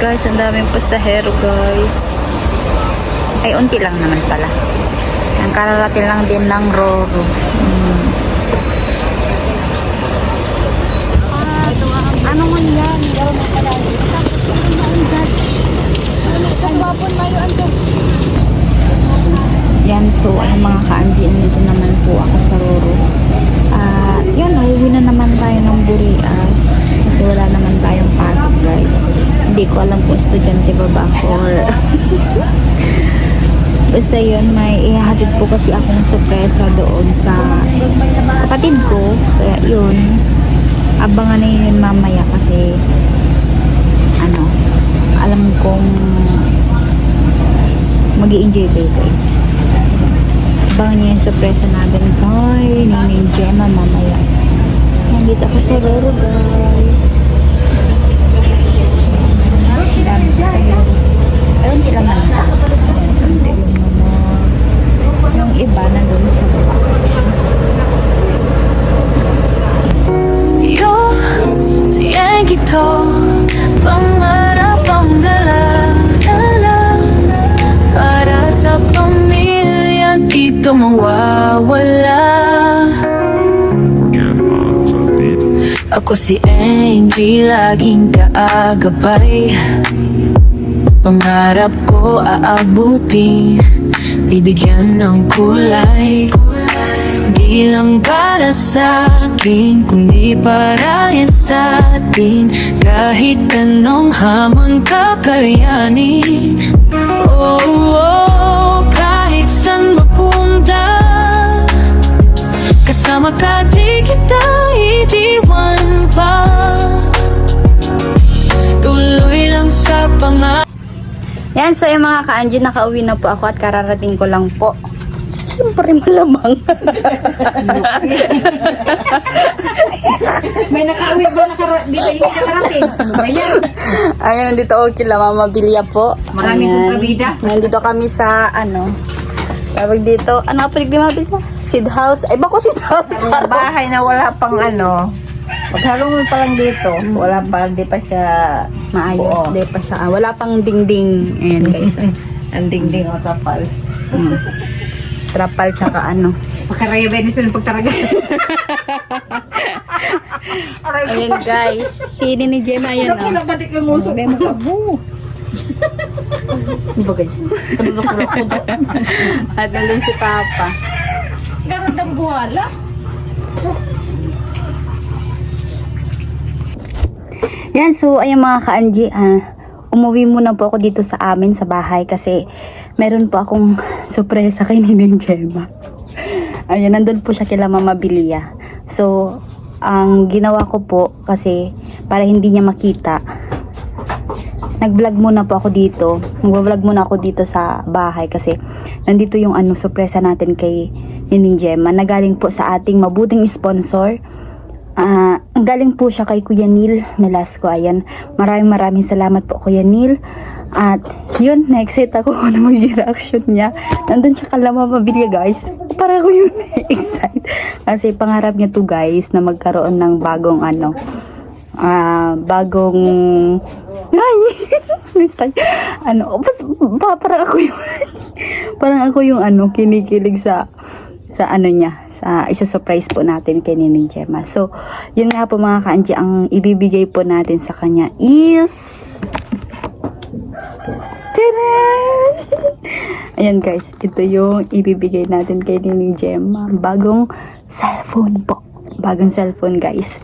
guys, ang daming pasahero guys. Ay, unti lang naman pala. Ang kararating lang din ng Roro. Ano man yan? Yan, so ay mga ka-Angie, nito naman po ako sa Roro. Yan, uuwi na naman tayo ng Burias. Kasi wala naman tayong pasok guys. Hindi ko alam kung estudyante ba ba ako or basta yun, may ihahatid po kasi akong sorpresa doon sa kapatid ko. Kaya yun, abangan na yun mamaya kasi ano, alam kong mag-i-enjoy kayo guys. Abangan niyo yung sorpresa natin kay Ninay Gemma mamaya. Nandito ako sa Roro guys. Dami sa Roro. Ayun, hindi lang naman. Yung iba nandun sa baba. Yo, siya ito, pangarap ang dala-dala para sa pamilya, di ito mawawala. Ako si Angie, laging kaagabay. Pangarap ko aabutin, bibigyan ng kulay. Di lang para sa akin, kundi para yan sa atin. Kahit anong hamon kakayanin. Oh, oh, kahit saan mapunta, kasama ka di kita idiwan pa. Tuloy lang sa pangarap. Yan, so yung mga ka-Angie, nakauwi na po ako at kararating ko lang po. Siyempre malamang. May nakauwi ba hindi nakarating? Ano ba yan? Ayun, nandito ako kila Mama Bilya po. Maraming Ayan. kontrabida. Nandito kami sa ano, tawag dito, ano pa di Mama Bilya? Seed house. Ay, bako seed house. Sa bahay na wala pang ano. Maghalungan pa lang dito. Wala pa, hindi pa siya Maayos, buo. di pa siya. Wala pang dingding. Ayan guys. Ang dingding o kapal. Trapal tsaka ano. Makaraya ba nito ng pagtaraga? Ayan guys. Sini ni Gemma yan. Oh. Pinabatik yung muso. Hindi mo kabo. Bagay. At nandun si Papa. Garod ang buhala. Yan, so ayun mga ka-Angie, umuwi muna po ako dito sa amin sa bahay kasi meron po akong sorpresa kay Ninang Gemma. Ayun, nandun po siya kila Mama Bilya. So, ang ginawa ko po kasi para hindi niya makita, nag-vlog muna po ako dito. Nag-vlog muna ako dito sa bahay kasi nandito yung ano, sorpresa natin kay Ninang Gemma. Nagaling po sa ating mabuting sponsor. Ang galing po siya kay Kuya Neil Melasco. Ayan, maraming salamat po Kuya Neil. At yun, na-excite ako kung ano magiging reaction niya. Nandun siya kala Mama Bilya guys. Para ko yun excited. Kasi pangarap niya to guys na magkaroon ng bagong ano, bagong ay ano, parang ako yung parang ako yung ano, kinikilig sa ano niya, sa isa-surprise po natin kay Ninang Gemma. So, yun nga po mga ka-Angie, ang ibibigay po natin sa kanya is Tadaan! Ayan guys, ito yung ibibigay natin kay Ninang Gemma. Bagong cellphone po. Bagong cellphone guys.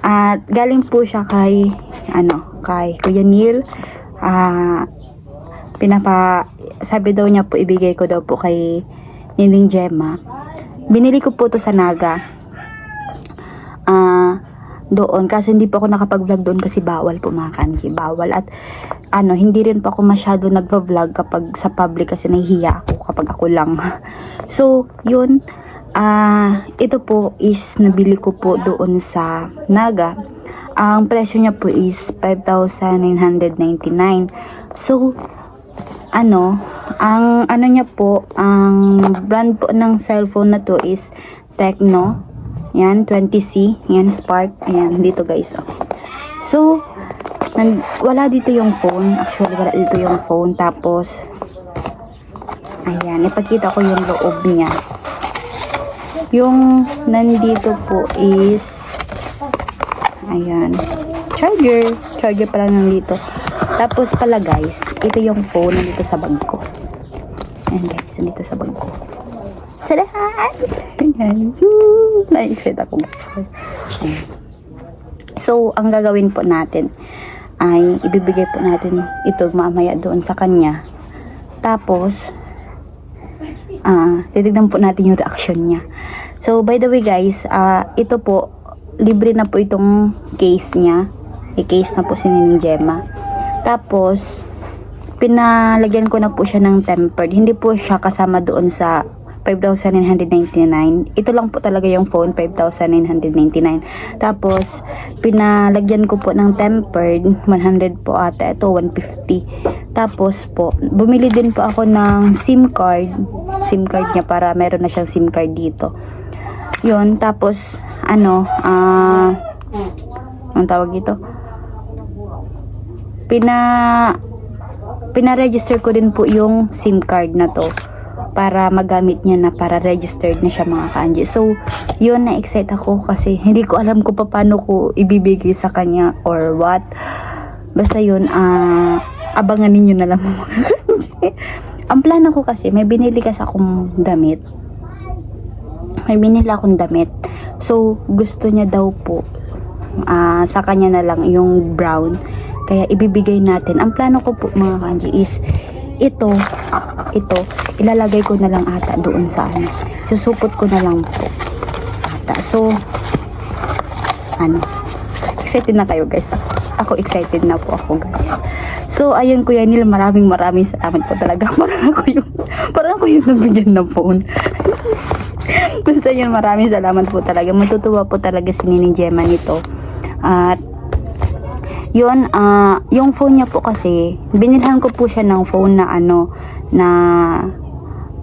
At galing po siya kay kay Kuya Neil. Sabi daw niya po ibigay ko daw po kay Ninang Gemma. Binili ko po to sa Naga. Doon kasi hindi po ako nakapag-vlog doon kasi bawal po mga ka-Angie, bawal. At hindi rin po ako masyado nagva-vlog kapag sa public kasi nahihiya ako kapag ako lang. So, yun, ito po is nabili ko po doon sa Naga. Ang presyo niya po is 5,999. So, ang niya po, ang brand po ng cellphone na to is Tecno. Yan, 20C. Yan, Spark. Ayan, dito guys. Oh. So, wala dito yung phone. Actually, wala dito yung phone. Tapos, ayan, ipakita ko yung loob niya. Yung nandito po is, ayan, charger pala nandito. Tapos pala guys, ito yung phone nandito sa bag ko. Ayan guys, nandito sa bag ko. Sadahan! Ayan. Na-excite ako. Ayan. So, ang gagawin po natin ay ibibigay po natin ito mamaya doon sa kanya. Tapos, titignan po natin yung reaction niya. So, by the way guys, ito po, libre na po itong case niya. I-case na po si Ninong Gemma. Tapos, pinalagyan ko na po siya ng tempered. Hindi po siya kasama doon sa 5,999. Ito lang po talaga yung phone, 5,999. Tapos, pinalagyan ko po ng tempered, 100 po ata. Ito, 150. Tapos po, bumili din po ako ng SIM card. SIM card niya para meron na siyang SIM card dito. Yun, tapos, anong tawag dito? Pina-register ko din po yung SIM card na to para magamit niya na, para registered na siya mga kanji. So, yun, na-excite ako kasi hindi ko alam kung paano ko ibibigay sa kanya or what. Basta yun, abangan ninyo na lang mga kanji. Ang plano ko kasi, may binili kasi akong damit. So, gusto niya daw po sa kanya na lang yung brown. Kaya ibibigay natin. Ang plano ko po mga kanji is ito, ilalagay ko na lang ata doon sa susupot ko na lang po ata. So, excited na kayo guys. Ako excited na po ako guys. So, ayun Kuya Neil, maraming salamat po talaga. Parang ako yung nabigyan ng phone. Basta yun, maraming salamat po talaga. Matutuwa po talaga si Ninong Gemma nito. At yun, yung phone niya po kasi, binilhan ko po siya ng phone na na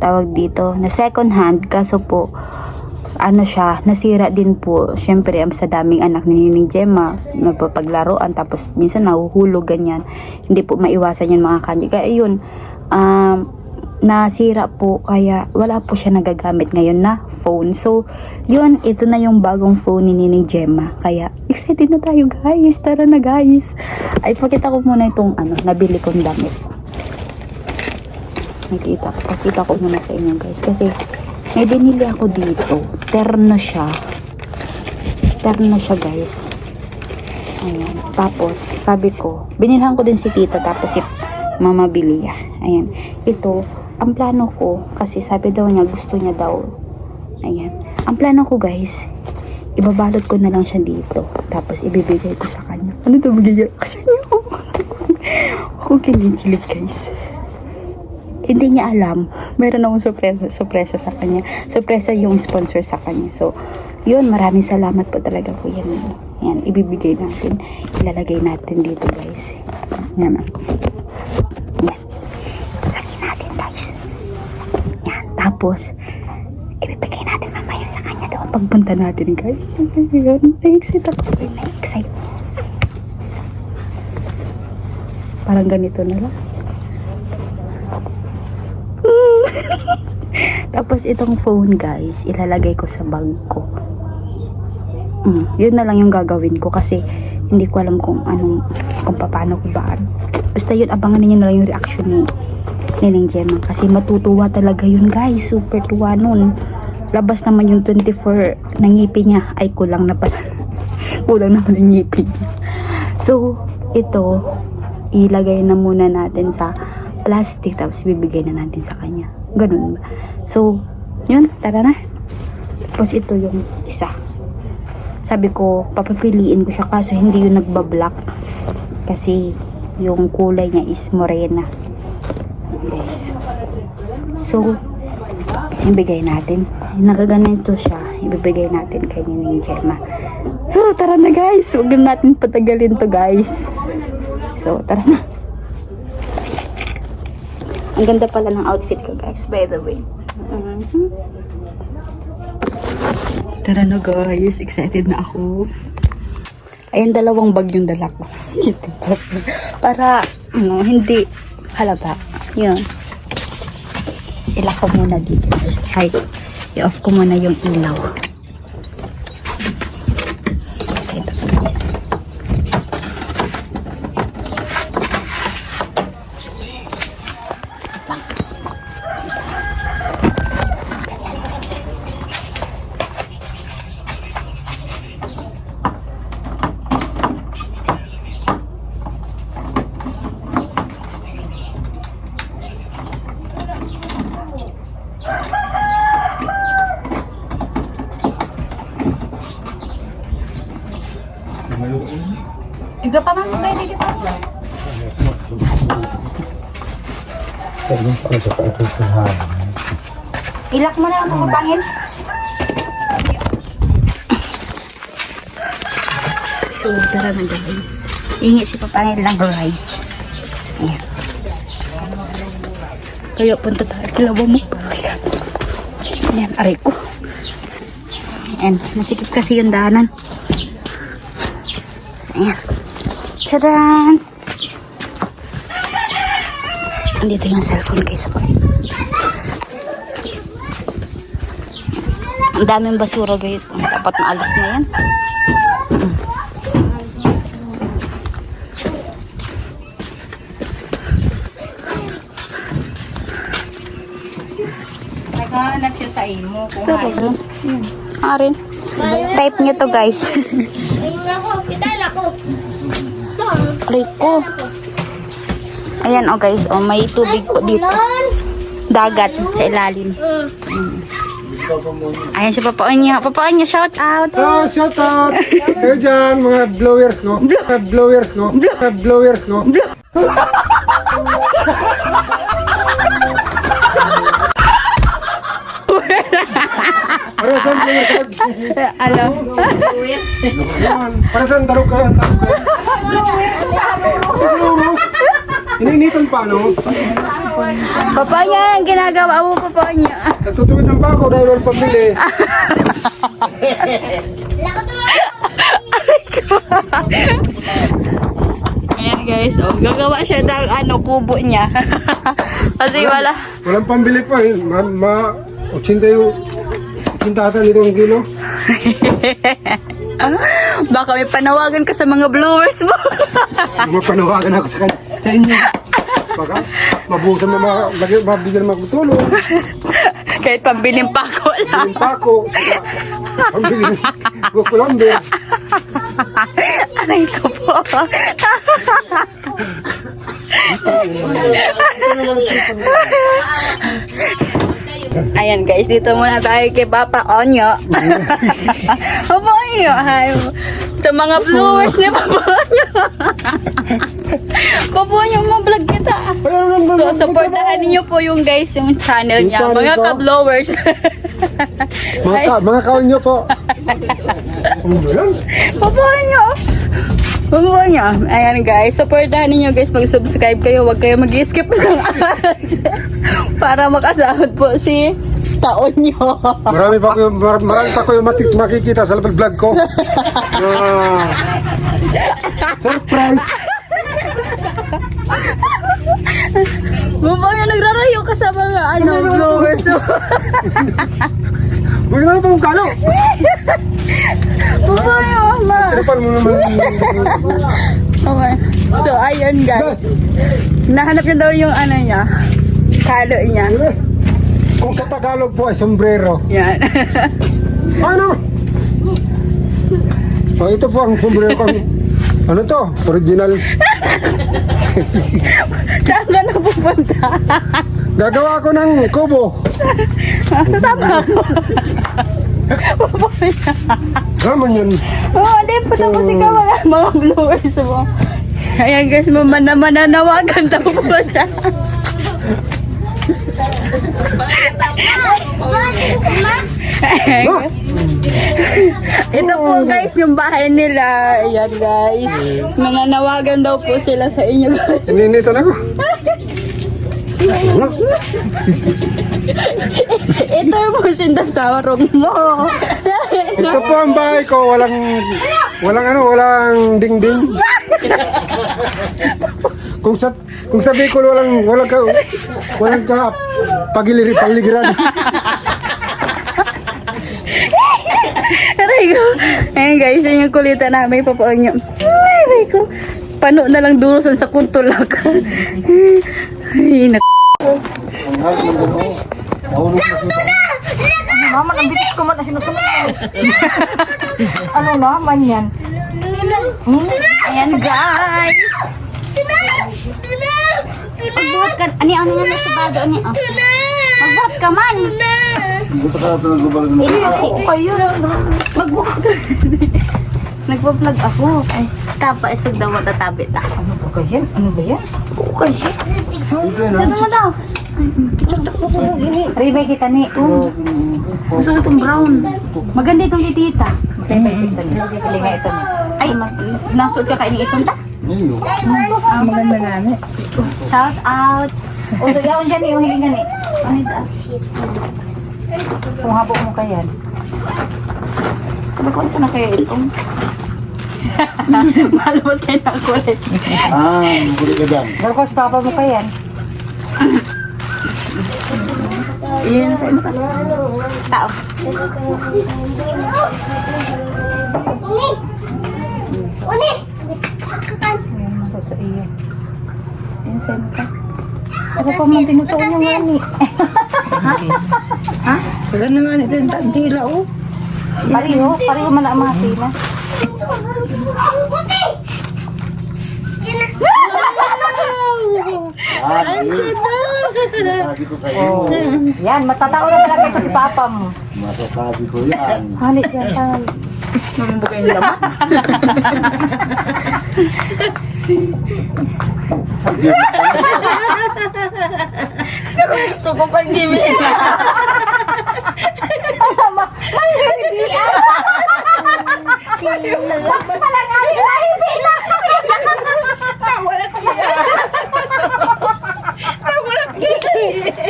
tawag dito, na second hand. Kaso po, siya, nasira din po. Syempre, sa daming anak ni Ninong Gemma, nagpapaglaruan, tapos minsan nahuhulog, ganyan. Hindi po maiwasan yan mga kanji. Kaya yun, nasira po, kaya wala po siya nagagamit ngayon na phone. So, yun, ito na yung bagong phone ni Ninong Gemma. Kaya, excited na tayo guys. Tara na guys. Ay, pakita ko muna itong nabili kong damit. Pakita ko muna sa inyo guys. Kasi, may binili ako dito. Terno siya guys. Ayan. Tapos, sabi ko, binilhan ko din si tita, tapos si mama Bilia. Ayan. Ito, ang plano ko, kasi sabi daw niya, gusto niya daw. Ayan. Ang plano ko guys, ibabalot ko na lang siya dito. Tapos ibibigay ko sa kanya. Ano ito bigay sa niyo? Ako kinikilig guys. Hindi niya alam. Meron akong sorpresa sa kanya. Sorpresa yung sponsor sa kanya. So, yun, maraming salamat po talaga po yan. Ayan, ibibigay natin. Ilalagay natin dito guys. Ayan. Tapos, ibibigay natin mamaya sa kanya doon pagpunta natin guys. Ayun, na-excite ako. Na-excite. Parang ganito na lang. Tapos itong phone guys, ilalagay ko sa bag ko. Yun na lang yung gagawin ko kasi hindi ko alam kung paano ko ba. Basta yun, abangan niyo na lang yung reaction ni Ninong Gemma kasi matutuwa talaga yun guys. Super tuwa nun. Labas naman yung 24 na ngipin niya. Ay, kulang na pala. Kulang naman yung ngipin niya. So, ito, ilagay na muna natin sa plastic tapos bibigay na natin sa kanya. Ganun ba? So, yun, tara na. Tapos ito yung isa. Sabi ko, papapiliin ko siya kaso hindi yung nagbablock. Kasi yung kulay niya is morena. Guys. So, ibigay natin. Nakaganito siya. Ibibigay natin kay Ninong Gemma. So, tara na guys. Huwag na natin patagalin to guys. So, tara na. Ang ganda pala ng outfit ko guys, by the way. Tara na guys. Excited na ako. Ayan, dalawang bag yung dala ko. Para, hindi halata. Yun. Ilak ko muna dito guys. Ay, i-off ko muna yung ilaw. Ito guys. Iga pa man, pwede kita. Ilak mo na ang mga pangil. So, tara na guys. Ingi si Papangil ng rice. Ayan. Kaya punta tayo. Kilawa mo. Ayan, aray ko. Ayan, masikip kasi yung daanan. Ayan. Tadaan! Andito yung cellphone guys. Ang daming basura guys. Dapat maalis na yan. Naghahanap siya sa imo kung Talaga. Arin. Type niyo to guys. Aray ko. Ayan oh guys. Oh, may tubig po dito. Dagat sa ilalim. Ayan si Papa Onya. Papa Onya, shout out. Ah, shout out! Kayo dyan, mga blowers, no? Mga blowers, no? Mga blowers, no? Para saan blowers? Ano? Yan, para saan darok ka? Ininitan pa, no? Papa Onya, ang ginagawa mo Papa Onya. Natutuwid ng bako dahil walang pambili. Ayan guys, oh, gagawa siya ng kubo niya. Kasi wala. Walang pambili pa, eh. 80 yung 80 ata nito ang kilo. Baka may panawagan ka sa mga blowers mo. Mapanawagan ako sa inyo. Baka mabusan mo mabigyan magtulong. Kahit pambiling pako lang. Yung pako. Pambili ng kulamber. Aray ko po. Ayan guys, dito muna tayo kay Papa Onyo. Papa Onyo, hi. Sa mga viewers ni Papa Onyo. Papa Onyo, ma-vlog kita. So, supportahan niyo po yung guys, yung channel niya. Yung channel Mga ko. ka-blowers. Mga kawan nyo po. Ano ba yan? Papa Onyo. Papa Onyo. Ayan guys, supportahan niyo guys. Mag-subscribe kayo. Huwag kayo mag-skip ng ads. Para makasahod po si taon nyo. Marami pa kayo makikita sa vlog ko. Surprise! Papa Onyo, nagrarayo ka sa mga blowers. Huwag na pang kalo. Papa Onyo, Sirapan mo naman. Okay. So, ayun guys. Nahanap niya daw yung niya. Kalo niya. Kung sa Tagalog po ay sombrero. Yan. Ano? Oh, ito po ang sombrero ko. Ano to? Original. Saan ka na pupunta? Gagawa ko ng kubo. Sasama ako. Papa Onyo. Gaman yun. Oh, di pa tapos ikaw mga blowers mo. Ayan guys, mananawagan daw po siya. No? Ito po guys, yung bahay nila. Ayan guys. Mananawagan daw po sila sa inyo guys. Ininitan ako. Ito mo sinda sa sarong mo. Ito po ang bahay ko, walang dingding. Kung sa Bicol walang ka paligiran. Aray ko. Ayan guys, yun yung kulitan namin. Papaon nyo. Aray ko. Pano na lang durusan sa kuntulak. Ay, Naman, ang bitis ko man na sinusunod mo. Ano naman yan? ayan guys. Magbuhat ka. Ano nga sa bado ni? Oh. Magbuhat ka man. Hindi ako kayo. Magbuhat ka. Nagpa-vlog ako. Ay, tapa isog daw matatabi ta. Ano ba yan? Ano ba yan? Okay. Saan mo daw? Ribay kita ni. Gusto ko itong brown. Maganda itong titita. Ribay kita ni. Kalinga ito ni. Ay, nasod ka kainin itong ta? Maganda nga ni. Shout out. O, yaon dyan ni. Yung hilinga ni. Ano ito? Kung habok mo kayan. Kabagwan ko na kayo itong. Malabas kayo na kulit. Kulit ka dyan. Galkos papa mo kayan. Iyan sa ino ka. Tao. Ayan ako sa iyo. Iyan sa ino ka. Ako pa man tinutuon yung nga ni. Wala na nga nito yung tandila, oh. Pariho man ang mga tina. Masasabi ko sa iyo. Yan, matatao na talaga ito si papa mo. Masasabi ko yan. Halit yan, tan. Mamambugay yung laman. Pero gusto ko pang gimiin.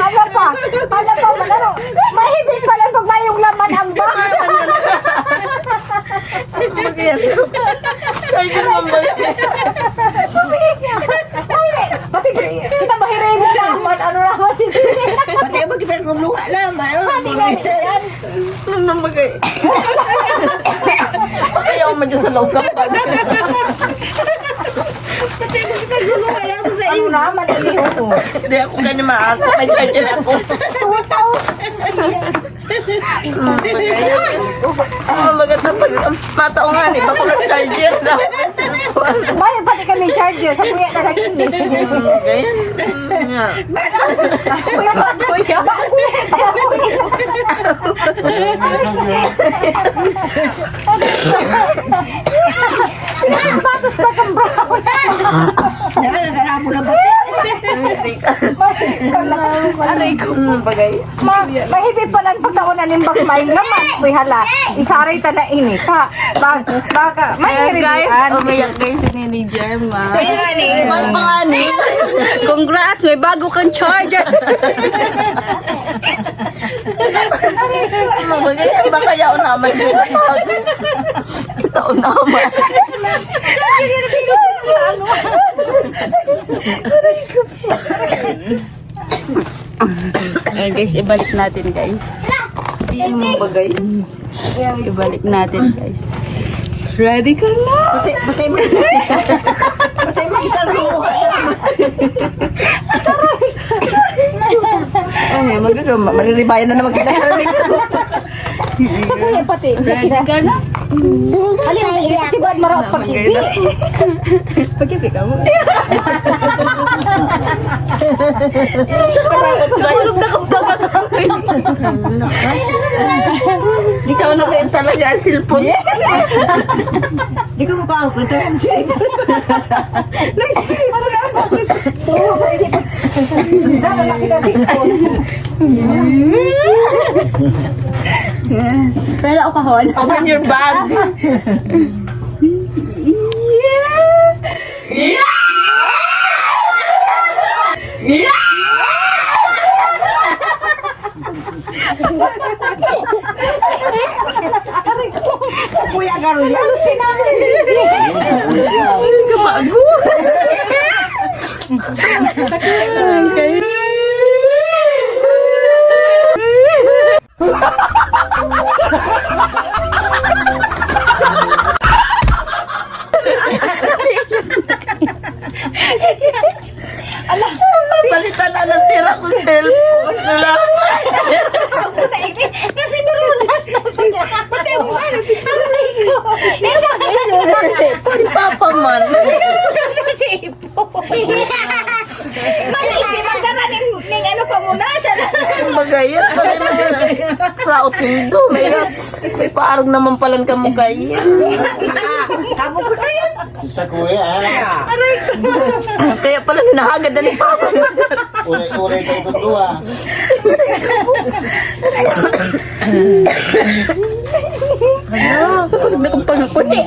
Ano pa? Ano? Mahibig pa lang pag mayong laman ang box. Charger mo ba? Pati kita mahiray mo naman. Ano naman si Tini? Pati ba kita kumuha naman? Pati nga yan. Mamagay. Ayaw mo dyan sa loob ng bag. Ano naman ang iyo? Hindi ako ganyan maako. May charger ako. Mamagay na pag mataungan eh. Bako ng charger na. May pati kami charger sa kuya na lagi ni. Ganyan. Kuya ba? Kuya ba? Batos pa kang brown. Aray ko bagay. Mahibig pa lang pagkaunan ng box may naman. Uy hala, isaray ta na ini. Baka may hiribian. Umiyak guys si Nini Gemma. Magpanganib. Congrats, may bago kang charger. Bagay, baka yaon naman dyan sa tag. Itaon naman. Ayan guys, ibalik natin guys. Yung mga bagay. Ibalik natin guys. Ready ka na? Patay mo kita luha. Ay, magagama. Mariribayan na naman kita sa rito. Sa kuya pati. Ready ka na? Halin, tibad maraot pag ibi. Pag-ibi ka mo. Tulog na kang baga. Di ka na kayo talaga ang cellphone. Di ka mukha ako. Ito ang Pero ako kahon. Open your bag. Yeah! Yeah! Yeah! kuya garo yan. Sinabi. Palitan na nasira ko cellphone. Salamat. Si Papa man. Ano pa muna? Magayas pa rin naman. Krautin do. May paarog naman palang kamukaya. Kamo ko kayo. Sa kuya, Kaya pala hinahagad na ni Papa. Uray-uray kayo ko doon, Nakapagkuni.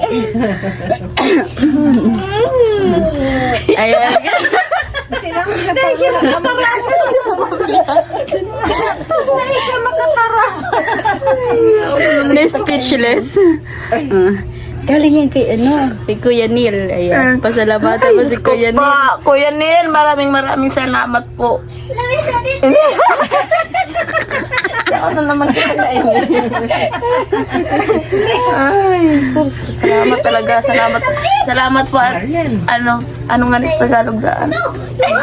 Ayan. Na-speechless. Galing yan kay kay Kuya Neil. Ayan, pasalamatan mo si Kuya Neil. Kuya Neil, maraming salamat po. Ano naman kita na Ay, sus, salamat talaga, salamat po at ano nga nis Tagalog daan.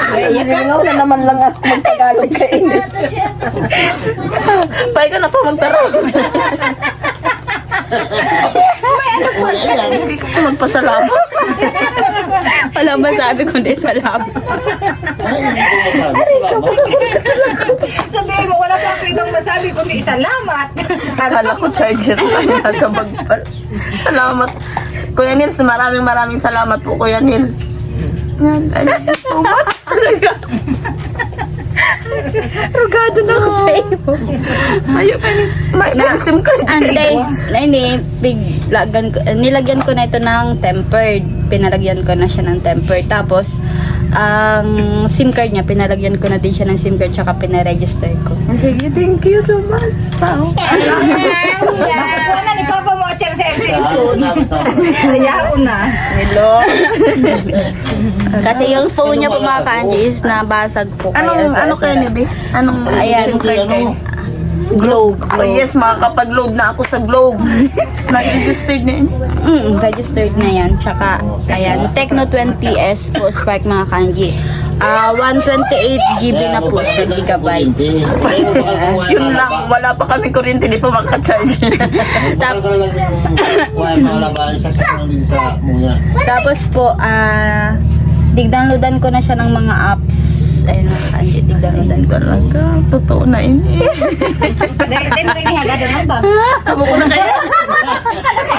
Ay, iringaw na naman lang ako mag-Tagalog sa English. Pay ka na pa magtarong. Hindi ko magpasalamat. Wala masabi kundi salamat. Sabihin mo, wala pa ako ibang masabi kundi salamat. Akala ko charger lang nasa bag pa. Salamat. Kuya Neil, maraming salamat po, Kuya Neil. Yan, I love you so much talaga. Rugado na ako sa iyo. Ayaw, may SIM card. Hindi, nilagyan ko na ito ng tempered. Pinalagyan ko na siya ng tempered. Tapos, ang SIM card niya, pinalagyan ko na din siya ng SIM card tsaka pinaregister ko. Sige, thank you so much. Pao. Wala ni Papa mo at siya sa cellphone. Ayaw na. Hello. Kasi yung phone niya po mga kanji is nabasag po. Ano kayo, Nibi? Anong Ayan, SIM card kayo? Globe. Oh yes, makakapag-load na ako sa Globe. Nag-registered na yun. Registered na yan. Tsaka, ayan, Tecno 20S po, Spark mga kanji. 128 GB na po, 10 gigabyte. Yun lang, wala pa kami kuryente, di pa makacharge. Tapos po, dig-downloadan ko na siya ng mga apps. Ayun mga kanji, dig-downloadan ko. Talaga, totoo na yun eh. Dahil mo rin hagad ang bag. Amo ko na kayo.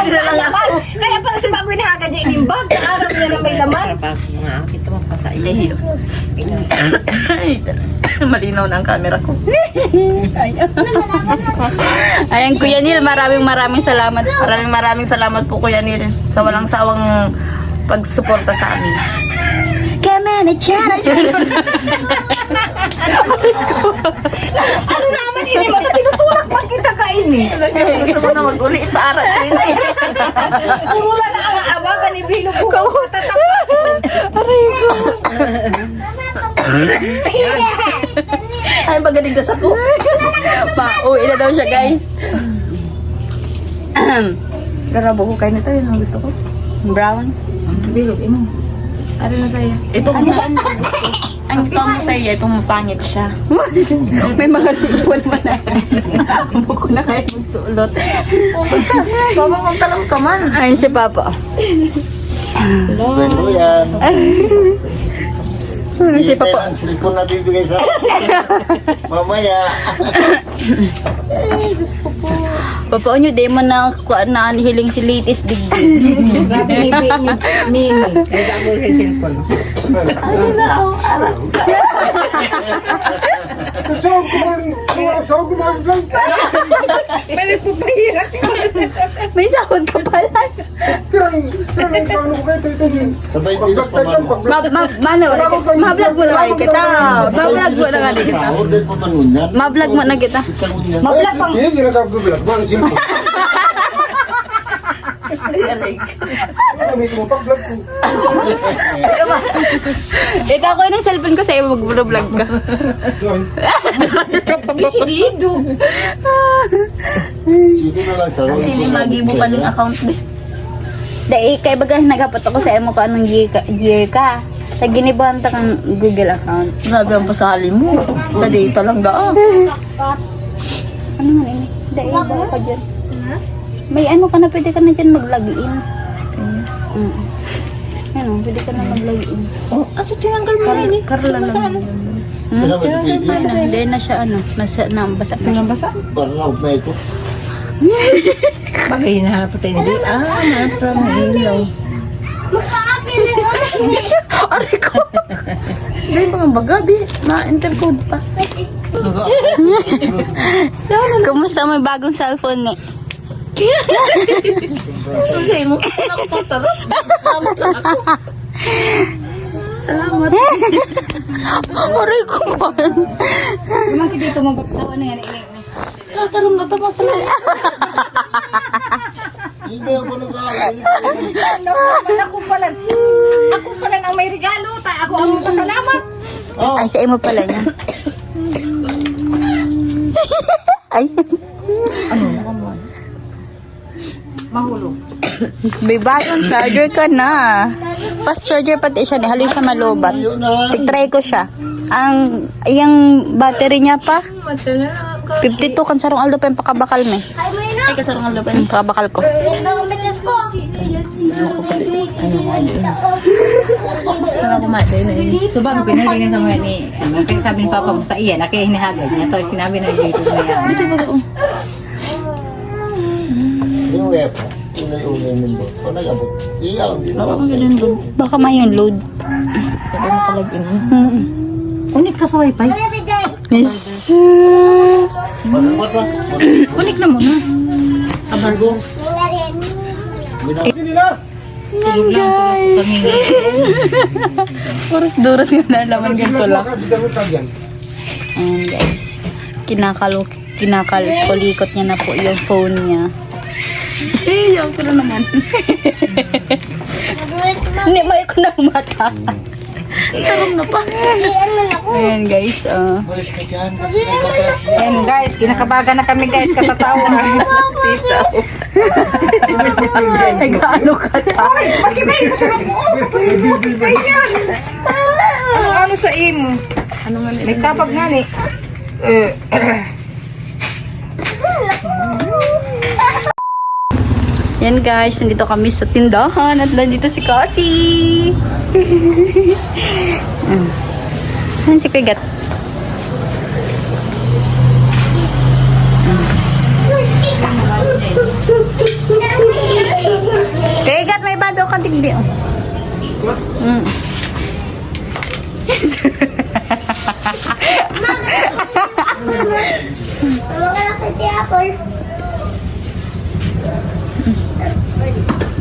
Hindi na lang ako. Kaya pala si bago inihagad niya yung bag. Araw niya na may laman. Malinaw na ang camera ko. Ayan, Kuya Neil, maraming salamat. Maraming salamat po, Kuya Neil, sa walang sawang pagsuporta sa amin. Kame na chana. Ano naman ini? Tinutulak pa kita kaini. Gusto mo na mag-uli para sa inyo. Puro na ang awagan ni Bilo ko. Ay, magaling ka sa po. Pauwi na daw siya, guys. Garabo ko kayo nito, yun ang gusto ko. Brown. Bilog, imo. Ano na sa'yo? Itong ang gusto mo sa'yo, itong mapangit siya. May mga sipon pa na. Amo ko na kayo magsulot. Baba mong talang ka man. Ayun si Papa. Pwede yan. Si Papa. Ang cellphone na bibigay sa mamaya. Papa, nyo, di man na hiling si Litis digdig. Grabe ni Nagamo sa cellphone. Saan ko vlog? May nagpapahirap. May sahod ka pala. Tirang ano ko kayo ito. Sabay dinas pa man. Ma-vlog mo na nga kita. Ma-vlog mo na nga kita. Sahur din pa man unan. Ma-vlog mo na kita. Mablak pang. Hindi, ginagawa ko vlog. Bakit cellphone? Gamitin mo pag vlog ko. Ito ako yung cellphone ko sa'yo, mag-vlog ka. Doon. Desidido. Sige na lang sa road. Hindi magibo pa ng account din. Dahil kay baga nagapat ako sa mo ko anong year ka. Sa ginibuhan ta kang Google account. Grabe ang pasali mo. Sa data lang daan. Ano nga ini? Dahil ba ka dyan? May ano ka na, pwede ka na dyan mag-login. Ano, pwede ka na mag-login. Oh, ato tinanggal mo na ini. Karla lang. Hindi na siya ano, nabasa na siya. Basa? Parang na ito. Bagay na patay na. Napra mo ilaw. Aray ko. Dahil mga bagabi. Na-intercode pa. Kumusta may bagong cellphone ni? Ano sa'yo mo? Ako pang tarap. Salamat lang ako. Salamat. Aray ko man. Naman kita dito magpapatawa na yan. Tatarong na tama. Salamat. Hindi ako nag-aalit. Ako pala ang may regalo. Ako ang magpasalamat. Ay, sa imo pala niya. Ay, Mahulog. may bagong charger ka na. Fast charger pati siya, halo siya malubat. Tig-try ko siya. Yung battery niya pa, 52 kan sarong aldo pa yung pakabakal me. Ay, kasarang ang laban. Yung pakabakal ko. Para kumain na ini. So bago pinahilingan sa mga ni, ang sabi ni Papa mo sa iyan, na kaya hinahagad niya. Tapos sinabi na dito na yan. Yung web, unay-unay nito. Kung nag-abot, iyaw, hindi na ako Baka may yung load. Sabi mo palagin mo. Unik ka sa wifi. Yes. Pagkakat na. Unik na muna. Abago. Sinilas! Yan guys. Oras-doras yung nalaman ganito lang. Ayan guys. Kinakalikot niya na po yung phone niya. Eh, yung ko na naman. Hindi, may ko na mata. Sarong na pa. Ayan guys. Malis ka dyan. Kasi nagbatas. Ayan guys, kinakabagan na kami guys, katatawa. Tita. Nag-ano ka ta? Maski ba yung katulog mo? Ano sa imo? Ano nga ni? May kapag nga ni. Yan guys, nandito kami sa tindahan at nandito si Cassie. Yan si Kuya Gat. Kuya Gat, may bago kang tigdi.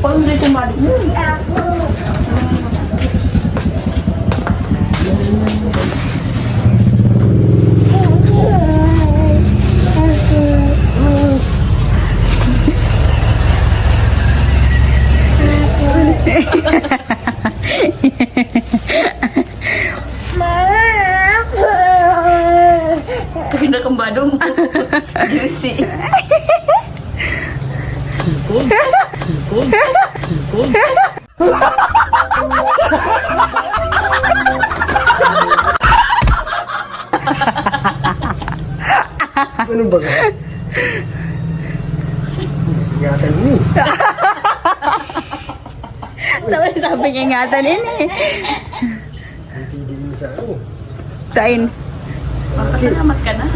Paano dito mali? Pinakambado mo. Juicy. Ano ba ka? Ingatan mo eh. Sabi niya ingatan ini. Pipili mo sa ano. Sain. Pasalamat ka na.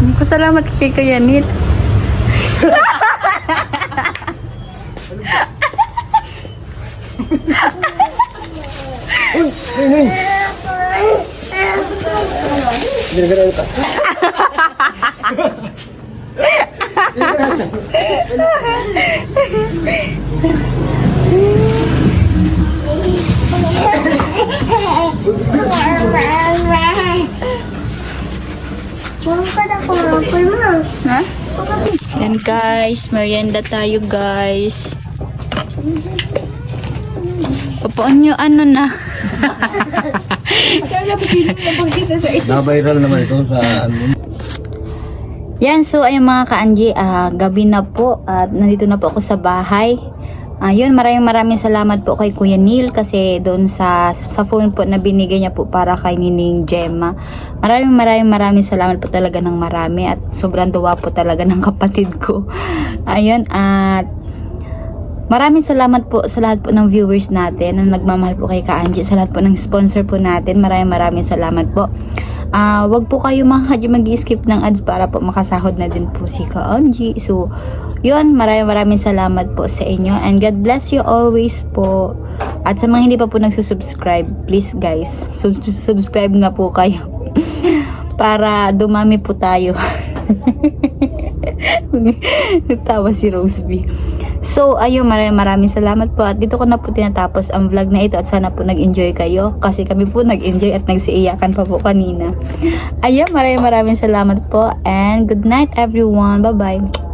Hindi ko salamat kay Kuya Nil. Ay! Ginagana ka. Ha? Yan guys, merienda tayo guys. Upuan nyo, ano na. Na-viral naman ito sa ano. Yan, so ayun mga ka-Angie, gabi na po at nandito na po ako sa bahay. Ayun, maraming salamat po kay Kuya Neil kasi doon sa phone po na binigay niya po para kay Nining Gemma. Maraming salamat po talaga ng marami at sobrang duwa po talaga ng kapatid ko. Ayun, at maraming salamat po sa lahat po ng viewers natin na nagmamahal po kay Ka-Angie, sa lahat po ng sponsor po natin. Maraming salamat po. Wag po kayo mga kadyo mag-skip ng ads para po makasahod na din po si Ka-Angie. So, yun, maraming salamat po sa inyo and God bless you always po. At sa mga hindi pa po nagsusubscribe, please guys, subscribe nga po kayo para dumami po tayo. Nagtawa si Roseby. So, ayun, maraming salamat po at dito ko na po tinatapos ang vlog na ito at sana po nag-enjoy kayo kasi kami po nag-enjoy at nagsiiyakan pa po kanina. Ayun, maraming salamat po and good night everyone. Bye-bye.